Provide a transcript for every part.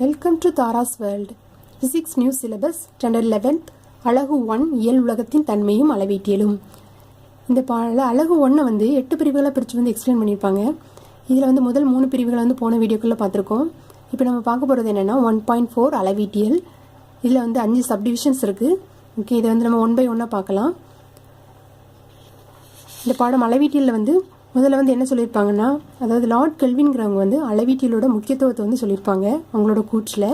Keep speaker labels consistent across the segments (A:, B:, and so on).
A: Welcome to Tara's world. Physics new syllabus standard 11th அலகு 1 இயல் உலகத்தின் தன்மையும் அளவீட்டியலும். இந்த அலகு 1 வந்து 8 பிரிவுகளை பிரித்து வந்து எக்ஸ்பிளைன் பண்ணியிருப்பாங்க. இதில் வந்து முதல் 3 பிரிவுகளை வந்து போன வீடியோக்குள்ளே பார்த்துருக்கோம். இப்போ நம்ம பார்க்க போகிறது என்னென்னா 1.4 அளவீட்டியல். இதில் வந்து 5 சப்டிவிஷன்ஸ் இருக்குது. ஓகே, இதை வந்து நம்ம 1 by 1 பார்க்கலாம். இந்த பாடம் அளவீட்டியலில் வந்து முதல்ல வந்து என்ன சொல்லியிருப்பாங்கன்னா, அதாவது லார்ட் கெல்வின்கிறவங்க வந்து அளவீட்டியலோட முக்கியத்துவத்தை வந்து சொல்லியிருப்பாங்க அவங்களோட கூற்றில்.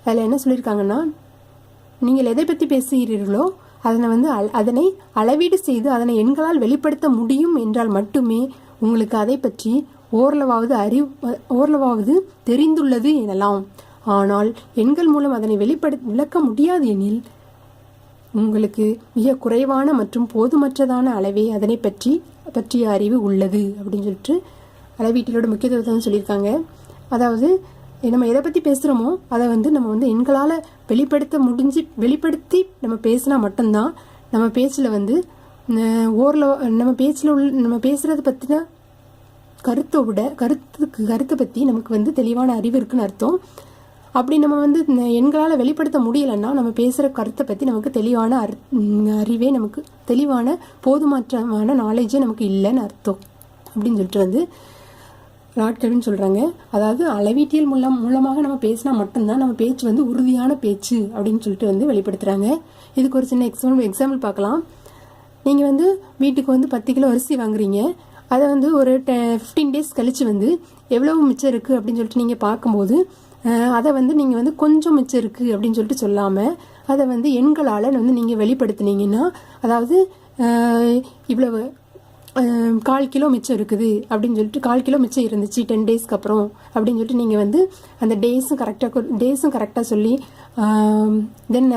A: அதில் என்ன சொல்லியிருக்காங்கன்னா, நீங்கள் எதை பற்றி பேசுகிறீர்களோ அதனை அளவீடு செய்து அதனை எண்களால் வெளிப்படுத்த முடியும் என்றால் மட்டுமே உங்களுக்கு அதை பற்றி ஓரளவாவது தெரிந்துள்ளது எனலாம். ஆனால் எண்கள் மூலம் அதனை விளக்க முடியாது எனில் உங்களுக்கு மிக குறைவான மற்றும் போதுமற்றதான அளவே அதனை பற்றிய அறிவு உள்ளது அப்படின்னு சொல்லிட்டு அளவீட்டிலோட முக்கியத்துவத்தை வந்து சொல்லியிருக்காங்க. அதாவது நம்ம எதை பற்றி பேசுகிறோமோ அதை வந்து நம்ம வந்து எண்களால் வெளிப்படுத்தி நம்ம பேசினா மட்டும்தான் நம்ம பேச்சில் வந்து நம்ம பேசுகிறத பற்றின கருத்தை பற்றி நமக்கு வந்து தெளிவான அறிவு இருக்குன்னு அர்த்தம். அப்படி நம்ம வந்து எண்களால் வெளிப்படுத்த முடியலைன்னா நம்ம பேசுகிற கருத்தை பற்றி நமக்கு தெளிவான அறிவே, நமக்கு தெளிவான போதுமாற்றமான நாலேஜே நமக்கு இல்லைன்னு அர்த்தம் அப்படின்னு சொல்லிட்டு வந்து லார்ட் கெல்வின் சொல்கிறாங்க. அதாவது அளவீட்டியல் மூலமாக நம்ம பேசினா மட்டும்தான் நம்ம பேச்சு வந்து உறுதியான பேச்சு அப்படின்னு சொல்லிட்டு வந்து வெளிப்படுத்துகிறாங்க. இதுக்கு ஒரு சின்ன எக்ஸாம்பிள் பார்க்கலாம். நீங்கள் வந்து வீட்டுக்கு வந்து 10 கிலோ அரிசி வாங்குறீங்க. அதை வந்து ஒரு 15 days கழித்து வந்து எவ்வளவு மிச்சம் இருக்குது அப்படின்னு சொல்லிட்டு நீங்கள் பார்க்கும்போது அதை வந்து நீங்கள் வந்து கொஞ்சம் மிச்சம் இருக்குது அப்படின்னு சொல்லிட்டு சொல்லாமல் அதை வந்து எண்களால் வந்து நீங்கள் வெளிப்படுத்தினீங்கன்னா, அதாவது இவ்வளவு 1/4 கிலோ மிச்சம் இருக்குது அப்படின்னு சொல்லிட்டு 1/4 கிலோ மிச்சம் இருந்துச்சு 10 daysக்கு அப்புறம் அப்படின்னு சொல்லிட்டு நீங்கள் வந்து அந்த டேஸும் கரெக்டாக சொல்லி தென்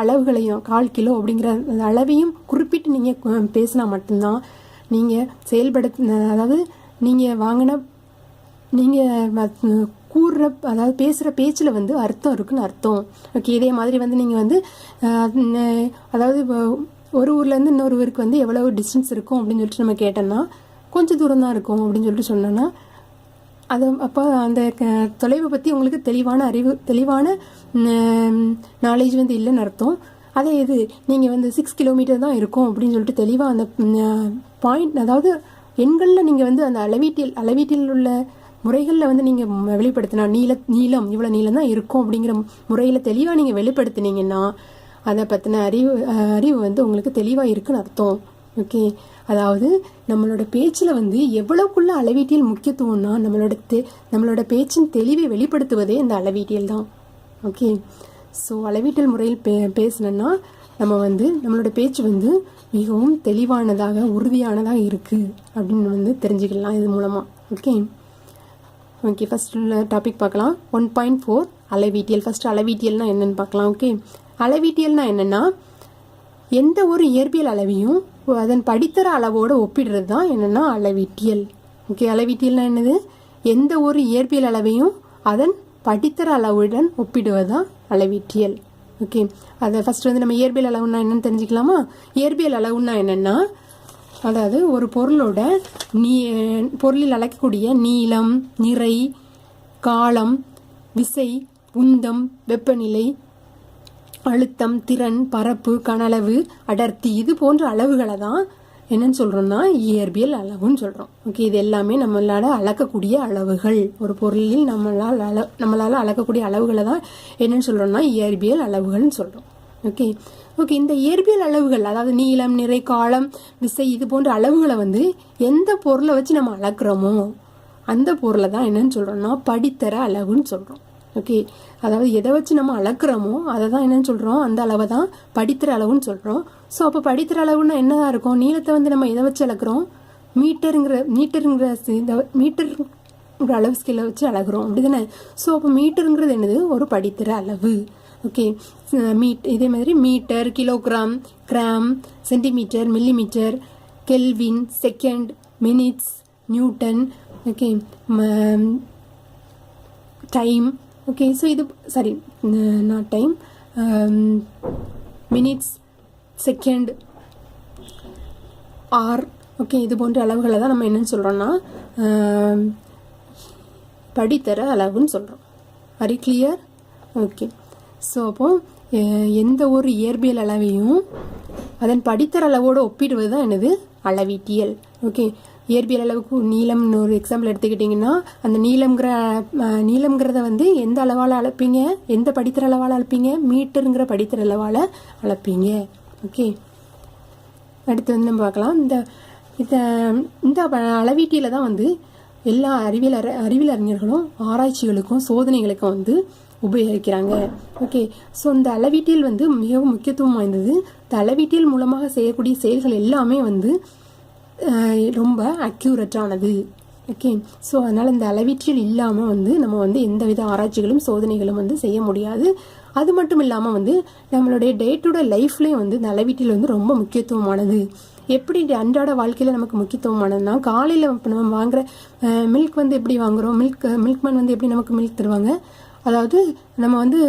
A: அளவுகளையும் 1/4 கிலோ அப்படிங்கிற அந்த அளவையும் குறிப்பிட்டு நீங்கள் பேசினா மட்டும்தான் நீங்கள் அதாவது நீங்கள் அதாவது பேசுகிற பேச்சில் வந்து அர்த்தம் இருக்குன்னு அர்த்தம். ஓகே, இதே மாதிரி வந்து நீங்கள் வந்து அதாவது ஒரு ஊர்லேருந்து இன்னொரு ஊருக்கு வந்து எவ்வளவு டிஸ்டன்ஸ் இருக்கும் அப்படின்னு சொல்லிட்டு நம்ம கேட்டோம்னா கொஞ்சம் தூரம் தான் இருக்கும் அப்படின்னு சொல்லிட்டு சொன்னோன்னா அது அப்போ அந்த தொலைவை பற்றி உங்களுக்கு தெளிவான நாலேஜ் வந்து இல்லைன்னு அர்த்தம். அதே இது நீங்கள் வந்து 6 கிலோமீட்டர் தான் இருக்கும் அப்படின்னு சொல்லிட்டு தெளிவாக அந்த பாயிண்ட், அதாவது எண்களில் நீங்கள் வந்து அந்த அளவீட்டில் உள்ள முறைகளில் வந்து நீங்கள் வெளிப்படுத்தினா நீளம் இவ்வளோ நீளம் தான் இருக்கும் அப்படிங்கிற முறையில் தெளிவாக நீங்கள் வெளிப்படுத்தினீங்கன்னா அதை பற்றின அறிவு வந்து உங்களுக்கு தெளிவாக இருக்குன்னு அர்த்தம். ஓகே, அதாவது நம்மளோட பேச்சில் வந்து எவ்வளவுக்குள்ள அளவீட்டியல் முக்கியத்துவம்னா நம்மளோட பேச்சின் தெளிவை வெளிப்படுத்துவதே இந்த அளவீட்டியல் தான். ஓகே, ஸோ அளவீட்டியல் முறையில் பேசணுன்னா நம்ம வந்து நம்மளோட பேச்சு வந்து மிகவும் தெளிவானதாக உறுதியானதாக இருக்குது அப்படின்னு வந்து தெரிஞ்சுக்கலாம் இது மூலமாக. ஓகே, ஃபர்ஸ்ட் டாபிக் பார்க்கலாம். 1.4 அளவீட்டியல். ஃபர்ஸ்ட் அளவீட்டியல்னா என்னன்னு பார்க்கலாம். ஓகே, அளவீட்டியல்னா என்னென்னா எந்த ஒரு இயற்பியல் அளவையும் அதன் படித்தர அளவோடு ஒப்பிடுறது தான் என்னென்னா அளவீட்டியல். ஓகே, அளவீட்டியல்னா என்னது? எந்த ஒரு இயற்பியல் அளவையும் அதன் படித்தர அளவுடன் ஒப்பிடுவது தான் அளவீட்டியல். ஓகே, அதை ஃபர்ஸ்ட் வந்து நம்ம இயற்பியல் அளவுன்னா என்னன்னு தெரிஞ்சுக்கலாமா? இயற்பியல் அளவுன்னா என்னென்னா, அதாவது ஒரு பொருளில் அளக்கக்கூடிய நீளம், நிறை, காலம், விசை, உந்தம், வெப்பநிலை, அழுத்தம், திறன், பரப்பு, கனளவு, அடர்த்தி, இது போன்ற அளவுகளை தான் என்னன்னு சொல்கிறோம்னா இயற்பியல் அளவுன்னு சொல்கிறோம். ஓகே, இது எல்லாமே நம்மளால் அளக்கக்கூடிய அளவுகள். ஒரு பொருளில் நம்மளால் அளக்கக்கூடிய அளவுகளை தான் என்னன்னு சொல்கிறோம்னா இயற்பியல் அளவுகள்னு சொல்கிறோம். ஓகே, இந்த இயற்பியல் அளவுகள், அதாவது நீளம், நிறை, காலம், விசை, இது போன்ற அளவுகளை வந்து எந்த பொருளை வச்சு நம்ம அளக்குறோமோ அந்த பொருளை தான் என்னன்னு சொல்கிறோம்னா படித்தர அளவுன்னு சொல்கிறோம். ஓகே, அதாவது எதை வச்சு நம்ம அளக்குறோமோ அதை தான் என்னன்னு சொல்கிறோம், அந்த அளவை தான் படித்தர அளவுன்னு சொல்கிறோம். ஸோ அப்போ படித்தர அளவுன்னா என்னதான் இருக்கும்? நீளத்தை வந்து நம்ம எதை வச்சு அளக்குறோம்? மீட்டருங்கிற அளவு ஸ்கேலை வச்சு அளக்குறோம், அப்படி தானே? ஸோ அப்போ மீட்டருங்கிறது என்னது? ஒரு படித்தர அளவு. ஓகே, இதே மாதிரி metre, kilogram, gram, centimetre, millimetre, kelvin, second, minutes, newton. Okay, time. Okay, so இது not time, minutes, second, are. Okay, இது போன்ற அளவுகளை தான் நம்ம என்னன்னு சொல்கிறோம்னா படித்தர அளவுன்னு சொல்கிறோம். Very clear? ஓகே. ஸோ அப்போ எந்த ஒரு இயற்பியல் அளவையும் அதன் படித்தர அளவோடு ஒப்பிடுவது தான் என்னது அளவீட்டியல். ஓகே. இயற்பியல் அளவுக்கு நீளம்னு ஒரு எக்ஸாம்பிள் எடுத்துக்கிட்டிங்கன்னா அந்த நீளம்ங்கிறத வந்து எந்த அளவால் அளப்பீங்க, எந்த படித்தர அளவால் அளப்பீங்க, மீட்டருங்கிற படித்தர அளவால் அளப்பீங்க. ஓகே. அடுத்து வந்து நம்ம பார்க்கலாம். இந்த அளவீட்டியில் தான் வந்து எல்லா அறிவியல் அறிஞர்களும் ஆராய்ச்சிகளுக்கும் சோதனைகளுக்கும் வந்து உபயோகிக்கிறாங்க. ஓகே. ஸோ இந்த அளவீட்டியல் வந்து மிகவும் முக்கியத்துவம் வாய்ந்தது. இந்த அளவீட்டியல் மூலமாக செய்யக்கூடிய செயல்கள் எல்லாமே வந்து ரொம்ப அக்யூரேட்டானது. ஓகே. ஸோ அதனால் இந்த அளவீட்டியல் இல்லாமல் வந்து நம்ம வந்து எந்தவித ஆராய்ச்சிகளும் சோதனைகளும் வந்து செய்ய முடியாது. அது மட்டும் இல்லாமல் வந்து நம்மளுடைய டே டு டே லைஃப்லேயும் வந்து இந்த அளவீட்டியல் வந்து ரொம்ப முக்கியத்துவமானது. எப்படி அன்றாட வாழ்க்கையில் நமக்கு முக்கியத்துவமானதுன்னா, காலையில் நம்ம வாங்குற மில்க் வந்து எப்படி வாங்குகிறோம், மில்க்மேன் வந்து எப்படி நமக்கு மில்க் தருவாங்க, அதாவது நம்ம வந்து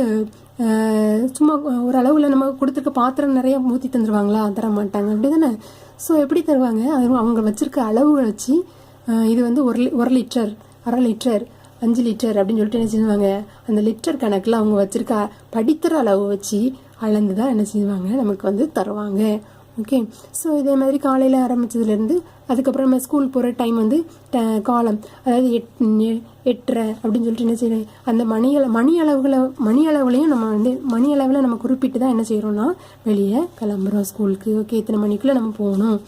A: சும்மா ஒரு அளவில் நம்ம கொடுத்துருக்க பாத்திரம் நிறைய ஊற்றி தந்துடுவாங்களா, தர மாட்டாங்க, அப்படி தானே. ஸோ எப்படி தருவாங்க, அது அவங்க வச்சுருக்க அளவுகளை வச்சு இது வந்து 1 லிட்டர், 1/2 லிட்டர், 5 லிட்டர் அப்படின்னு சொல்லிட்டு என்ன செய்வாங்க, அந்த லிட்டர் கணக்கில் அவங்க வச்சுருக்க படித்தர அளவு வச்சு அளந்து தான் என்ன செய்வாங்க நமக்கு வந்து தருவாங்க. ஓகே. ஸோ இதே மாதிரி காலையில் ஆரம்பித்ததுலேருந்து அதுக்கப்புறம் நம்ம ஸ்கூல் போகிற டைம் வந்து காலம், அதாவது 8:30 அப்படின்னு சொல்லிட்டு என்ன செய்யணும், அந்த மணி அளவுலையும் நம்ம வந்து மணி அளவில் நம்ம குறிப்பிட்டு தான் என்ன செய்கிறோம்னா வெளியே கிளம்புறோம் ஸ்கூலுக்கு. ஓகே. இத்தனை மணிக்குள்ளே நம்ம போகணும்.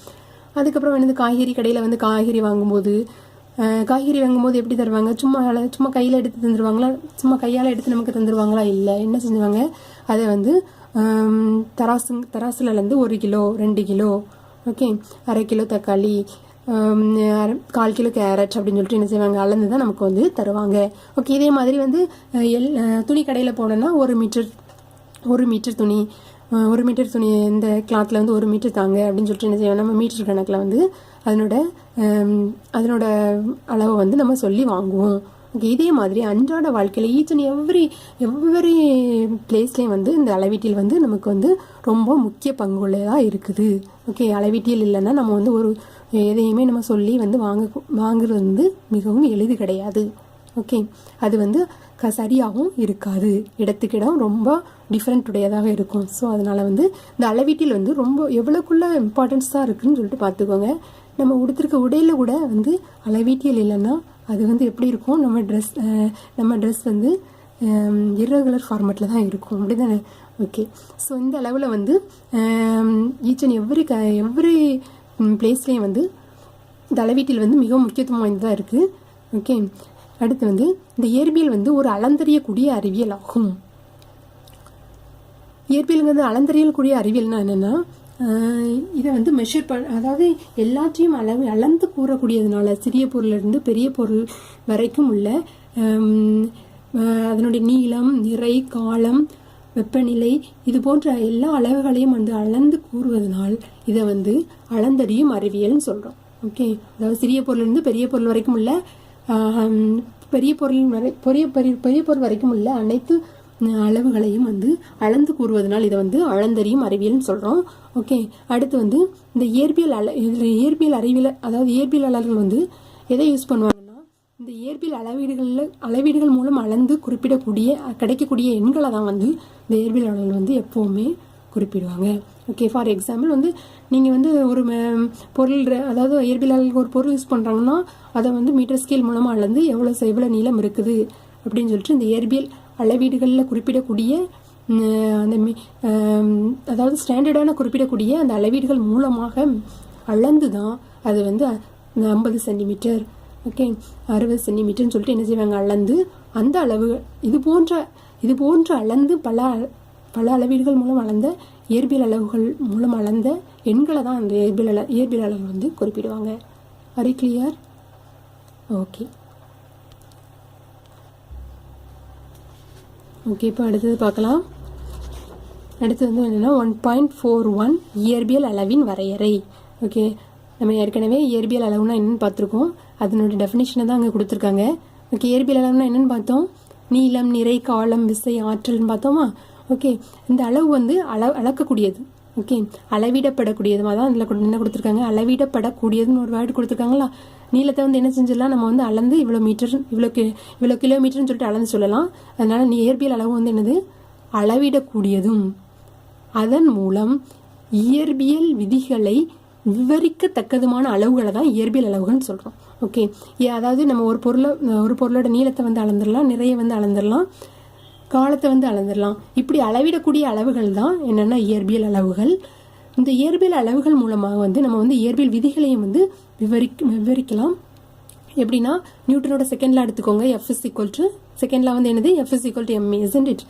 A: அதுக்கப்புறம் வந்து காய்கறி கடையில் வந்து காய்கறி வாங்கும்போது எப்படி தருவாங்க, சும்மா கையில் எடுத்து தந்துடுவாங்களா, சும்மா கையால் எடுத்து நமக்கு தந்துடுவாங்களா, இல்லை, என்ன செஞ்சுவாங்க, அதை வந்து தராசுல இருந்து 1 கிலோ 2 கிலோ, ஓகே, 1/2 கிலோ தக்காளி, 1/4 கிலோ கேரட் அப்படின்னு சொல்லிட்டு என்ன செய்வாங்க அளந்து தான் நமக்கு வந்து தருவாங்க. ஓகே. இதே மாதிரி வந்து துணி கடையில் போனோன்னா 1 மீட்டர் துணி, 1 மீட்டர் துணி இந்த கிளாத்தில் வந்து 1 மீட்டர் தாங்க அப்படின்னு சொல்லிட்டு என்ன செய்வோம், நம்ம மீட்டர் கணக்கில் வந்து அதனோட அளவை வந்து நம்ம சொல்லி வாங்குவோம். ஓகே. இதே மாதிரி அன்றாட வாழ்க்கையில் ஈச் அண்ட் எவ்வரி பிளேஸ்லேயும் வந்து இந்த அளவீட்டியல் வந்து நமக்கு வந்து ரொம்ப முக்கிய பங்குள்ளதாக இருக்குது. ஓகே. அளவீட்டியல் இல்லைன்னா நம்ம வந்து ஒரு எதையுமே நம்ம சொல்லி வந்து வாங்குறது வந்து மிகவும் எளிது கிடையாது. ஓகே. அது வந்து சரியாகவும் இருக்காது, இடத்துக்கிடம் ரொம்ப டிஃப்ரெண்ட் உடையதாக இருக்கும். ஸோ அதனால் வந்து இந்த அளவீட்டியல் வந்து ரொம்ப எவ்வளோக்குள்ள இம்பார்ட்டன்ஸாக இருக்குதுன்னு சொல்லிட்டு பார்த்துக்கோங்க. நம்ம உடுத்திருக்க உடையில் கூட வந்து அளவீட்டியல் இல்லைன்னா அது வந்து எப்படி இருக்கும், நம்ம ட்ரெஸ் வந்து இர்ரெகுலர் ஃபார்மேட்டில் தான் இருக்கும், அப்படி தானே. ஓகே. ஸோ இந்த அளவில் வந்து ஈச் அண்ட் எவ்ரி பிளேஸ்லேயும் வந்து இந்த அளவீட்டியல் வந்து மிகவும் முக்கியத்துவம் வாய்ந்ததாக இருக்குது. ஓகே. அடுத்து வந்து இந்த இயற்பியல் வந்து ஒரு அளந்தறியக்கூடிய அறிவியல் ஆகும். இயற்பியலுங்கிறது அளந்தறியக்கூடிய அறிவியல்னா என்னென்னா, இதை வந்து அதாவது எல்லாத்தையும் அளந்து கூறக்கூடியதுனால சிறிய பொருளிலிருந்து பெரிய பொருள் வரைக்கும் உள்ள அதனுடைய நீளம், நிறை, காலம், வெப்பநிலை இது போன்ற எல்லா அளவுகளையும் வந்து அளந்து கூறுவதனால் இதை வந்து அளந்தறியும் அறிவியல்னு சொல்கிறோம். ஓகே. அதாவது சிறிய பொருளிலிருந்து பெரிய பொருள் வரைக்கும் உள்ள பெரிய பொருள் வரைக்கும் உள்ள அனைத்து அளவுகளையும் வந்து அளந்து கூறுவதனால் இதை வந்து அளந்தறியும் அறிவியல்னு சொல்கிறோம். ஓகே. அடுத்து வந்து இந்த இயற்பியல் அறிவியலாளர்கள் வந்து எதை யூஸ் பண்ணுவாங்கன்னா, இந்த இயற்பியல் அளவீடுகள் மூலம் அளந்து கிடைக்கக்கூடிய எண்களை தான் வந்து இந்த இயற்பியலாளர்கள் வந்து எப்போவுமே குறிப்பிடுவாங்க. ஓகே. ஃபார் எக்ஸாம்பிள் வந்து நீங்கள் வந்து ஒரு பொருள், அதாவது இயற்பியலாளர்கள் ஒரு பொருள் யூஸ் பண்ணுறாங்கன்னா அதை வந்து மீட்டர் ஸ்கேல் மூலமாக அளந்து எவ்வளோ நீளம் இருக்குது அப்படின்னு சொல்லிட்டு இந்த இயற்பியல் அளவீடுகளில் குறிப்பிடக்கூடிய அந்த அதாவது ஸ்டாண்டர்டான குறிப்பிடக்கூடிய அந்த அளவீடுகள் மூலமாக அளந்து தான் அது வந்து 50 சென்டிமீட்டர், ஓகே, 60 சென்டிமீட்டர்னு சொல்லிட்டு என்ன செய்வாங்க அளந்து அந்த அளவு இது போன்ற அளந்து பல அளவீடுகள் மூலம் அளந்த இயற்பியல் அளவுகள் மூலம் அளந்த எண்களை தான் அந்த இயற்பியலாளர்கள் வந்து குறிப்பிடுவாங்க. Very clear? ஓகே. ஓகே. இப்போ அடுத்தது பார்க்கலாம். அடுத்தது வந்து என்னென்னா 1.41 இயற்பியல் அளவின் வரையறை. ஓகே. நம்ம ஏற்கனவே இயற்பியல் அளவுனா என்னென்னு பார்த்துருக்கோம், அதனோட டெஃபினேஷனை தான் அங்கே கொடுத்துருக்காங்க. ஓகே. இயற்பியல் அளவுனா என்னென்னு பார்த்தோம், நீளம், நிறை, காலம், விசை, ஆற்றல்னு பார்த்தோமா. ஓகே. இந்த அளவு வந்து அளக்கக்கூடியது. ஓகே. அளவிடப்படக்கூடியது தான் அதில் என்ன கொடுத்துருக்காங்க, அளவிடப்படக்கூடியதுன்னு ஒரு வேர்டு கொடுத்துருக்காங்களா. நீளத்தை வந்து என்ன செஞ்சிடலாம், நம்ம வந்து அளந்து இவ்வளோ மீட்டர் இவ்வளோ கிலோமீட்டர்னு சொல்லிட்டு அளந்து சொல்லலாம். அதனால இயற்பியல் அளவு வந்து என்னது, அளவிடக்கூடியதும் அதன் மூலம் இயற்பியல் விதிகளை விவரிக்கத்தக்கதுமான அளவுகளை தான் இயற்பியல் அளவுகள்னு சொல்கிறோம். ஓகே, அதாவது நம்ம ஒரு பொருளோட நீளத்தை வந்து அளந்துடலாம், நிறைய வந்து அளந்துடலாம், காலத்தை வந்து அளந்துடலாம். இப்படி அளவிடக்கூடிய அளவுகள் தான் என்னென்னா இயற்பியல் அளவுகள். இந்த இயற்பியல் அளவுகள் மூலமாக வந்து நம்ம வந்து இயற்பியல் விதிகளையும் வந்து விவரிக்கலாம். எப்படின்னா, நியூட்டனோட செகண்ட் லா எடுத்துக்கோங்க. F is equal to second law வந்து என்னது, F is equal to ma, isn't it?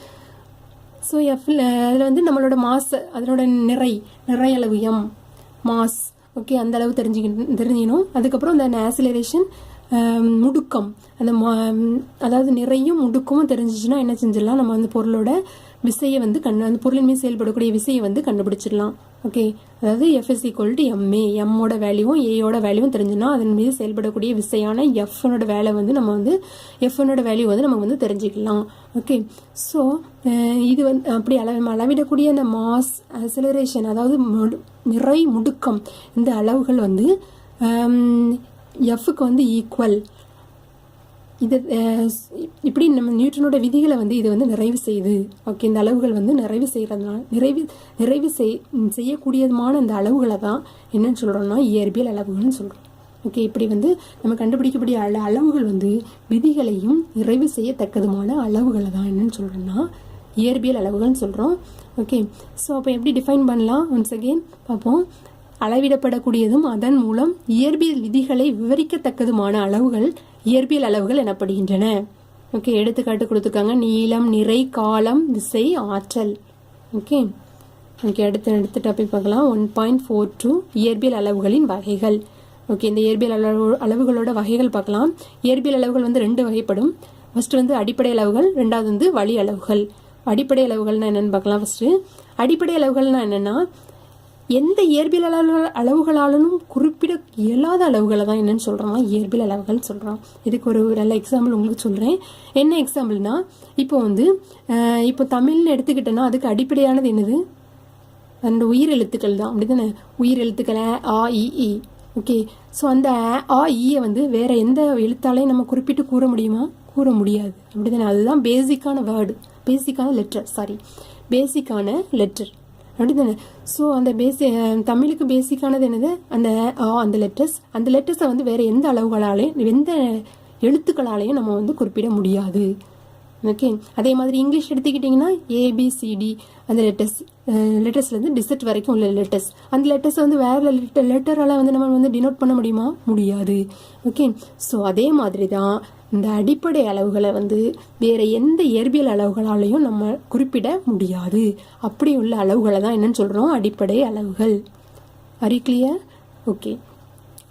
A: So அதில் வந்து நம்மளோட மாஸ், அதனோட நிறை அளவு m, மாஸ். ஓகே, அந்த அளவு தெரிஞ்சுக்கணும். அதுக்கப்புறம் அந்த ஆக்சிலரேஷன், முடுக்கம், அந்த அதாவது நிறையும் முடுக்கமும் தெரிஞ்சிச்சுன்னா என்ன செஞ்சிடலாம், நம்ம அந்த பொருளோட விசையை வந்து அந்த பொருளின் மீது செயல்படக்கூடிய விசையை வந்து கண்டுபிடிச்சிடலாம். ஓகே, அதாவது F is equal to ma, எம்மோட வேல்யூவும் ஏயோட வேல்யூவும் தெரிஞ்சுன்னா அதன் மீது செயல்படக்கூடிய விசையான எஃப்னோட வேலை வந்து நம்ம வந்து எஃப்னோட வேல்யூ வந்து நம்ம வந்து தெரிஞ்சுக்கலாம். ஓகே, ஸோ இது வந்து அப்படி அளவிடக்கூடிய அந்த மாஸ், ஆக்சிலரேஷன், அதாவது நிறை, முடுக்கம், இந்த அளவுகள் வந்து எஃப்க்கு வந்து ஈக்குவல். இது இப்படி நம்ம நியூட்டனோட விதிகளை வந்து இது வந்து நிறைவு செய்யுது. ஓகே, இந்த அளவுகள் வந்து நிறைவு செய்கிறதுனால நிறைவு செய்யக்கூடியதுமான அந்த அளவுகளை தான் என்னன்னு சொல்கிறோம்னா இயற்பியல் அளவுகள்னு சொல்கிறோம். ஓகே, இப்படி வந்து நம்ம கண்டுபிடிக்கக்கூடிய அளவுகள் வந்து விதிகளையும் நிறைவு செய்யத்தக்கதுமான அளவுகளை தான் என்னன்னு சொல்கிறோம்னா இயற்பியல் அளவுகள்னு சொல்கிறோம். ஓகே, ஸோ அப்போ எப்படி டிஃபைன் பண்ணலாம், ஒன்ஸ் அகெயின் பார்ப்போம். அளவிடப்படக்கூடியதும் அதன் மூலம் இயற்பியல் விதிகளை விவரிக்கத்தக்கதுமான அளவுகள் இயற்பியல் அளவுகள் எனப்படுகின்றன. ஓகே, எடுத்துக்காட்டு கொடுத்துருக்காங்க. நீளம், நிறை, காலம், விசை, ஆற்றல். ஓகே, அடுத்த டாபிக் பார்க்கலாம். 1.42 இயற்பியல் அளவுகளின் வகைகள். ஓகே, இந்த இயற்பியல் அளவுகளோட வகைகள் பார்க்கலாம். இயற்பியல் அளவுகள் வந்து 2 வகைப்படும். ஃபர்ஸ்ட் வந்து அடிப்படை அளவுகள், ரெண்டாவது வந்து வழி அளவுகள். அடிப்படை அளவுகள்னா என்னன்னு பார்க்கலாம். ஃபர்ஸ்ட் அடிப்படை அளவுகள்னா என்னன்னா, எந்த இயற்பியல் அளவுகளாலும் குறிப்பிட இயலாத அளவுகளை தான் என்னன்னு சொல்கிறோம்னா இயற்பியல் அளவுகள் சொல்கிறோம். இதுக்கு ஒரு நல்ல எக்ஸாம்பிள் உங்களுக்கு சொல்கிறேன். என்ன எக்ஸாம்பிள்னா, இப்போ தமிழ்னு எடுத்துக்கிட்டோன்னா அதுக்கு அடிப்படையானது என்னது, அந்த உயிர் எழுத்துக்கள் தான். அப்படி தானே, உயிர் எழுத்துக்கள் ஆ இ ஈ. ஓகே, ஸோ அந்த ஆ ஈயை வந்து வேற எந்த எழுத்தாலையும் நம்ம குறிப்பிட்டு கூற முடியுமா, கூற முடியாது. அப்படி தானே, அதுதான் பேசிக்கான லெட்டர். அப்படிதானே. ஸோ அந்த தமிழுக்கு பேசிக்கானது என்னது, அந்த லெட்டர்ஸை வந்து வேற எந்த அளவுகளாலையும் எந்த எழுத்துக்களாலையும் நம்ம வந்து குறிப்பிட முடியாது. ஓகே, அதே மாதிரி இங்கிலீஷ் எடுத்துக்கிட்டிங்கன்னா ஏபிசிடி அந்த லெட்டர்ஸ்லேருந்து டிசெட் வரைக்கும் உள்ள லெட்டர்ஸ், அந்த லெட்டர்ஸை வந்து வேற லெட்டரால் வந்து நம்ம வந்து டினோட் பண்ண முடியாது. ஓகே, ஸோ அதே மாதிரி தான் இந்த அடிப்படை அளவுகளை வந்து வேற எந்த இயற்பியல் அளவுகளாலையும் நம்ம குறிப்பிட முடியாது. அப்படி உள்ள அளவுகளை தான் என்னன்னு சொல்கிறோம், அடிப்படை அளவுகள். R clear? ஓகே,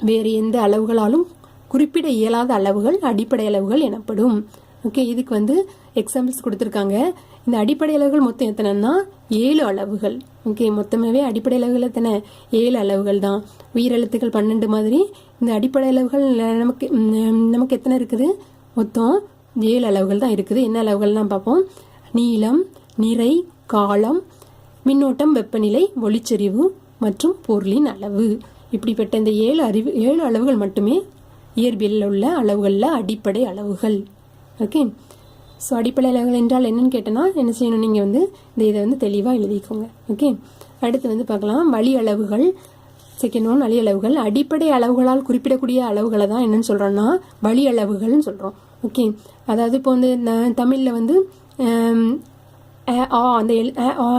A: வேறு எந்த அளவுகளாலும் குறிப்பிட இயலாத அளவுகள் அடிப்படை அளவுகள் எனப்படும். ஓகே, இதுக்கு வந்து எக்ஸாம்பிள்ஸ் கொடுத்துருக்காங்க. இந்த அடிப்படை அளவுகள் மொத்தம் எத்தனைன்னா 7 அளவுகள். ஓகே, மொத்தமாகவே அடிப்படை அளவுகள் எத்தனை, 7 அளவுகள் தான். உயிரெழுத்துக்கள் 12 மாதிரி இந்த அடிப்படை அளவுகள் நமக்கு எத்தனை இருக்குது, மொத்தம் 7 அளவுகள் தான் இருக்குது. என்ன அளவுகள்லாம் பார்ப்போம். நீளம், நிறை, காலம், மின்னோட்டம், வெப்பநிலை, ஒளிச்செறிவு மற்றும் பொருளின் அளவு. இப்படிப்பட்ட இந்த 7 அளவுகள் மட்டுமே இயற்பியலில் உள்ள அளவுகளில் அடிப்படை அளவுகள். ஓகே, ஸோ அடிப்படை அளவுகள் என்றால் என்னன்னு கேட்டோன்னா என்ன செய்யணும், நீங்கள் வந்து இதை வந்து தெளிவாக எழுதிக்கோங்க. ஓகே, அடுத்து வந்து பார்க்கலாம் வழி அளவுகள். செகண்ட் ஒன் வழி அளவுகள். அடிப்படை அளவுகளால் குறிப்பிடக்கூடிய அளவுகளை தான் என்னன்னு சொல்கிறோன்னா வழி அளவுகள்னு சொல்கிறோம். ஓகே, அதாவது இப்போ வந்து தமிழில் வந்து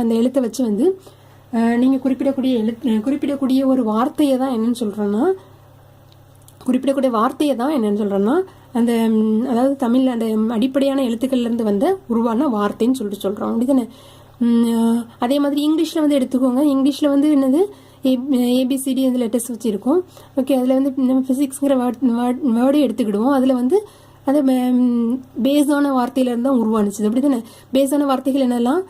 A: அந்த எழுத்தை வச்சு வந்து நீங்கள் குறிப்பிடக்கூடிய ஒரு வார்த்தையை தான் என்னன்னு சொல்கிறோன்னா அந்த அதாவது தமிழில் அந்த அடிப்படையான எழுத்துக்கள்லேருந்து வந்த உருவான வார்த்தைன்னு சொல்லிட்டு சொல்கிறோம். அப்படி தானே. அதே மாதிரி இங்கிலீஷில் வந்து எடுத்துக்கோங்க. இங்கிலீஷில் வந்து என்னது ஏபிசிடி அந்த லெட்டர்ஸ் வச்சுருக்கோம். ஓகே, அதில் வந்து நம்ம ஃபிசிக்ஸுங்கிற வேர்டே எடுத்துக்கிடுவோம். அதில் வந்து அது பேஸான வார்த்தையிலேருந்து தான் உருவானுச்சு. அப்படி தானே. பேஸான வார்த்தைகள் என்னெல்லாம்,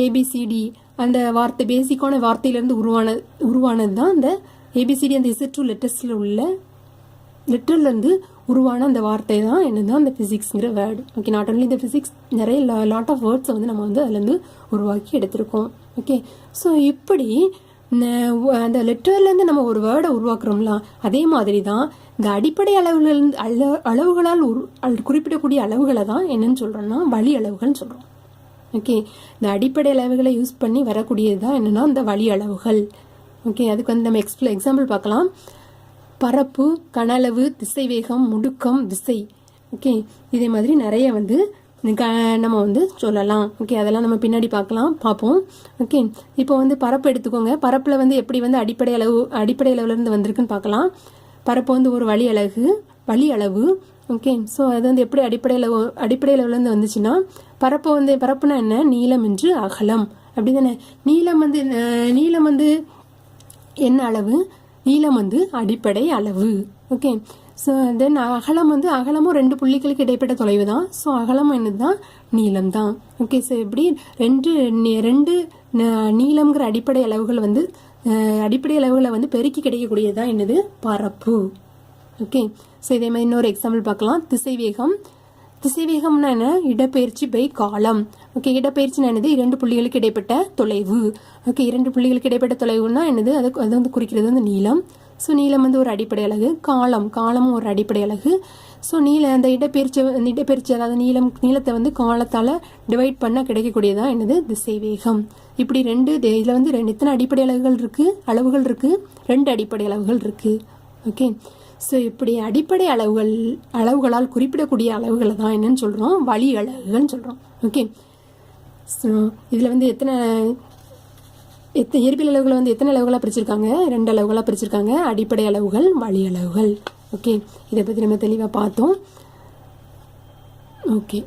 A: ஏபிசிடி அந்த வார்த்தை பேசிக்கான வார்த்தையிலேருந்து உருவானது தான் அந்த ஏபிசிடி. அந்த Z2 லெட்டர்ஸில் உள்ள லெட்டர்லேருந்து உருவான அந்த வார்த்தை தான் என்னதான் அந்த ஃபிசிக்ஸ்ங்கிற வேர்டு. ஓகே, நாட் ஒன்லி இந்த ஃபிசிக்ஸ், நிறைய லாட் ஆஃப் வேர்ட்ஸை வந்து நம்ம வந்து அதுலேருந்து உருவாக்கி எடுத்திருக்கோம். ஓகே, ஸோ இப்படி அந்த லெட்டர்லேருந்து நம்ம ஒரு வேர்டை உருவாக்குறோம்ல, அதே மாதிரி தான் இந்த அடிப்படை அளவுகளால் குறிப்பிடக்கூடிய அளவுகளை தான் என்னன்னு சொல்கிறோம்னா வழி அளவுகள்னு சொல்கிறோம். ஓகே, இந்த அடிப்படை அளவுகளை யூஸ் பண்ணி வரக்கூடியது தான் என்னென்னா இந்த வழி அளவுகள். ஓகே, அதுக்கு வந்து நம்ம எக்ஸாம்பிள் பார்க்கலாம். பரப்பு, கனளவு, திசைவேகம், முடுக்கம், விசை. ஓகே, இதே மாதிரி நிறைய வந்து நம்ம வந்து சொல்லலாம். ஓகே, அதெல்லாம் நம்ம பின்னாடி பார்ப்போம். ஓகே, இப்போ வந்து பரப்பு எடுத்துக்கோங்க. பரப்பில் வந்து எப்படி வந்து அடிப்படை அளவுலேருந்து வந்திருக்குன்னு பார்க்கலாம். பரப்பு வந்து ஒரு வழி அளவு. ஓகே, ஸோ அது வந்து எப்படி அடிப்படை அளவுலேருந்து வந்துச்சுன்னா, பரப்புனா என்ன, நீளம் என்று அகலம், அப்படி தானே. நீளம் வந்து என்ன அளவு, நீளம் வந்து அடிப்படை அளவு. ஓகே, ஸோ தென் அகலமும் 2 புள்ளிகளுக்கு இடைப்பட்ட தொலைவு தான். ஸோ அகலம் என்னது தான், நீளம் தான். ஓகே, ஸோ எப்படி ரெண்டு நீளம்ங்கிற அடிப்படை அளவுகளை வந்து பெருக்கி கிடைக்கக்கூடியதுதான் என்னது, பரப்பு. ஓகே, ஸோ இதே மாதிரி இன்னொரு எக்ஸாம்பிள் பார்க்கலாம். திசைவேகம்னா என்ன, இடப்பெயர்ச்சி பை காலம். ஓகே, இடப்பெயர்ச்சினா என்னது, 2 புள்ளிகளுக்கு இடைப்பட்ட தொலைவு. ஓகே, 2 புள்ளிகளுக்கு இடைப்பட்ட தொலைவுனா என்னது, அது வந்து குறிக்கிறது வந்து நீளம். ஸோ நீளம் வந்து ஒரு அடிப்படை அலகு, காலமும் ஒரு அடிப்படை அலகு. ஸோ அந்த இடப்பெயர்ச்சி அதாவது நீளத்தை வந்து காலத்தால் டிவைட் பண்ண கிடைக்கக்கூடியதான் என்னது, திசைவேகம். இப்படி இதில் வந்து எத்தனை அடிப்படை அளவுகள் இருக்கு, 2 அடிப்படை அளவுகள் இருக்கு. ஓகே, ஸோ இப்படி அடிப்படை அளவுகளால் குறிப்பிடக்கூடிய அளவுகளை தான் என்னன்னு சொல்கிறோம், வழி அளவுகள்னு சொல்கிறோம். ஓகே, ஸோ இதில் வந்து இயற்பியல் அளவுகளை வந்து எத்தனை அளவுகளாக பிரிச்சிருக்காங்க, 2 அளவுகளாக பிரிச்சிருக்காங்க, அடிப்படை அளவுகள், வழி அளவுகள். ஓகே, இதை பற்றி நம்ம தெளிவாக பார்த்தோம். ஓகே.